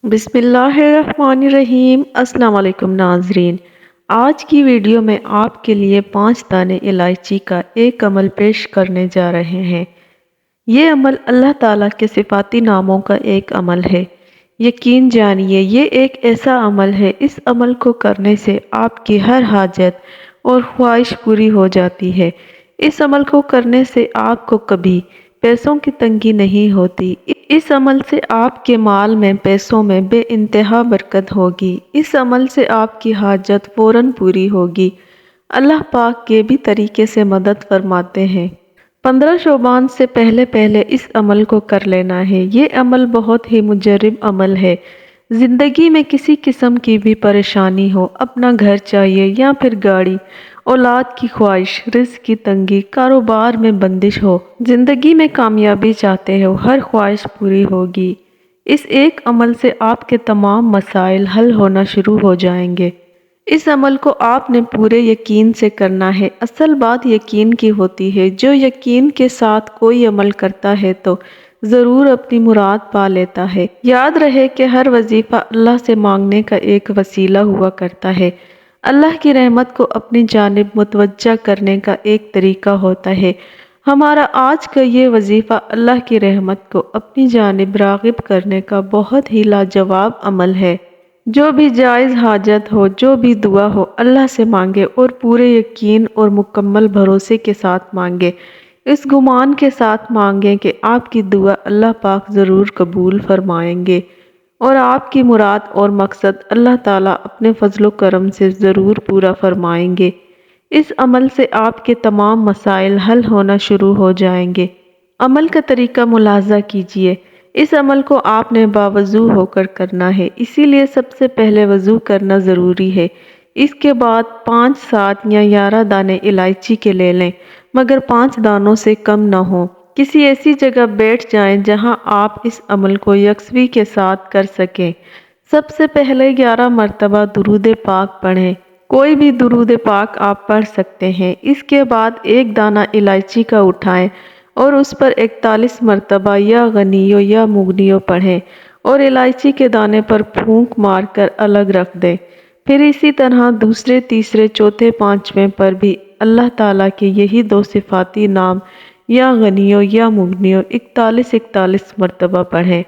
بسم اللہ الرحمن الرحیم۔ السلام علیکم ناظرین، آج کی ویڈیو میں آپ کے لیے 5 دانے الائچی کا ایک عمل پیش کرنے جا رہے ہیں۔ یہ عمل اللہ تعالیٰ کے صفاتی ناموں کا ایک عمل ہے۔ یقین جانیے یہ ایک ایسا عمل ہے، اس عمل کو کرنے سے آپ کی ہر حاجت اور خواہش پوری ہو جاتی ہے۔ اس عمل کو کرنے سے آپ کو کبھی پیسوں کی تنگی نہیں ہوتی۔ اس عمل سے آپ کے مال میں، پیسوں میں بے انتہا برکت ہوگی۔ اس عمل سے آپ کی حاجت فوراً پوری ہوگی۔ اللہ پاک یہ بھی طریقے سے مدد فرماتے ہیں۔ 15 شعبان سے پہلے اس عمل کو کر لینا ہے۔ یہ عمل بہت ہی مجرب عمل ہے۔ زندگی میں کسی قسم کی بھی پریشانی ہو، اپنا گھر چاہیے یا پھر گاڑی، اولاد کی خواہش، رزق کی تنگی، کاروبار میں بندش ہو، زندگی میں کامیابی چاہتے ہو، ہر خواہش پوری ہوگی۔ اس ایک عمل سے آپ کے تمام مسائل حل ہونا شروع ہو جائیں گے۔ اس عمل کو آپ نے پورے یقین سے کرنا ہے۔ اصل بات یقین کی ہوتی ہے۔ جو یقین کے ساتھ کوئی عمل کرتا ہے تو ضرور اپنی مراد پا لیتا ہے۔ یاد رہے کہ ہر وظیفہ اللہ سے مانگنے کا ایک وسیلہ ہوا کرتا ہے۔ اللہ کی رحمت کو اپنی جانب متوجہ کرنے کا ایک طریقہ ہوتا ہے۔ ہمارا آج کا یہ وظیفہ اللہ کی رحمت کو اپنی جانب راغب کرنے کا بہت ہی لاجواب عمل ہے۔ جو بھی جائز حاجت ہو، جو بھی دعا ہو، اللہ سے مانگے اور پورے یقین اور مکمل بھروسے کے ساتھ مانگے۔ اس گمان کے ساتھ مانگیں کہ آپ کی دعا اللہ پاک ضرور قبول فرمائیں گے اور آپ کی مراد اور مقصد اللہ تعالیٰ اپنے فضل و کرم سے ضرور پورا فرمائیں گے۔ اس عمل سے آپ کے تمام مسائل حل ہونا شروع ہو جائیں گے۔ عمل کا طریقہ ملاحظہ کیجیے۔ اس عمل کو آپ نے باوضو ہو کر کرنا ہے، اسی لیے سب سے پہلے وضو کرنا ضروری ہے۔ اس کے بعد 5، 7 یا 11 دانے الائچی کے لے لیں، مگر 5 دانوں سے کم نہ ہوں۔ کسی ایسی جگہ بیٹھ جائیں جہاں آپ اس عمل کو یکسوئی کے ساتھ کر سکیں۔ سب سے پہلے 11 مرتبہ درود پاک پڑھیں۔ کوئی بھی درود پاک آپ پڑھ سکتے ہیں۔ اس کے بعد ایک دانہ الائچی کا اٹھائیں اور اس پر 41 مرتبہ یا غنیو یا مغنیو پڑھیں اور الائچی کے دانے پر پھونک مار کر الگ رکھ دیں۔ پھر اسی طرح دوسرے، تیسرے، چوتھے، 5ویں پر بھی اللہ تعالیٰ کے یہی 2 صفاتی نام یا غنیو یا مغنیو 41 مرتبہ پڑھیں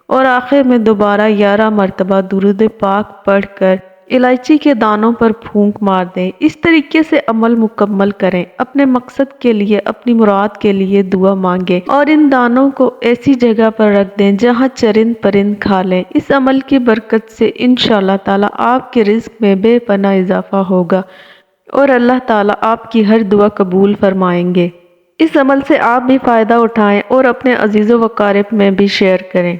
اور آخر میں دوبارہ 11 مرتبہ درود پاک پڑھ کر الائچی کے دانوں پر پھونک مار دیں۔ اس طریقے سے عمل مکمل کریں۔ اپنے مقصد کے لیے، اپنی مراد کے لیے دعا مانگیں اور ان دانوں کو ایسی جگہ پر رکھ دیں جہاں چرند پرند کھا لیں۔ اس عمل کی برکت سے انشاءاللہ تعالیٰ آپ کے رزق میں بے پناہ اضافہ ہوگا اور اللہ تعالیٰ آپ کی ہر دعا قبول فرمائیں گے۔ اس عمل سے آپ بھی فائدہ اٹھائیں اور اپنے عزیز و اقارب میں بھی شیئر کریں۔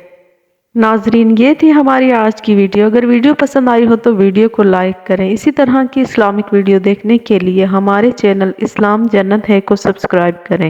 ناظرین، یہ تھی ہماری آج کی ویڈیو۔ اگر ویڈیو پسند آئی ہو تو ویڈیو کو لائک کریں۔ اسی طرح کی اسلامک ویڈیو دیکھنے کے لیے ہمارے چینل اسلام جنت ہے کو سبسکرائب کریں۔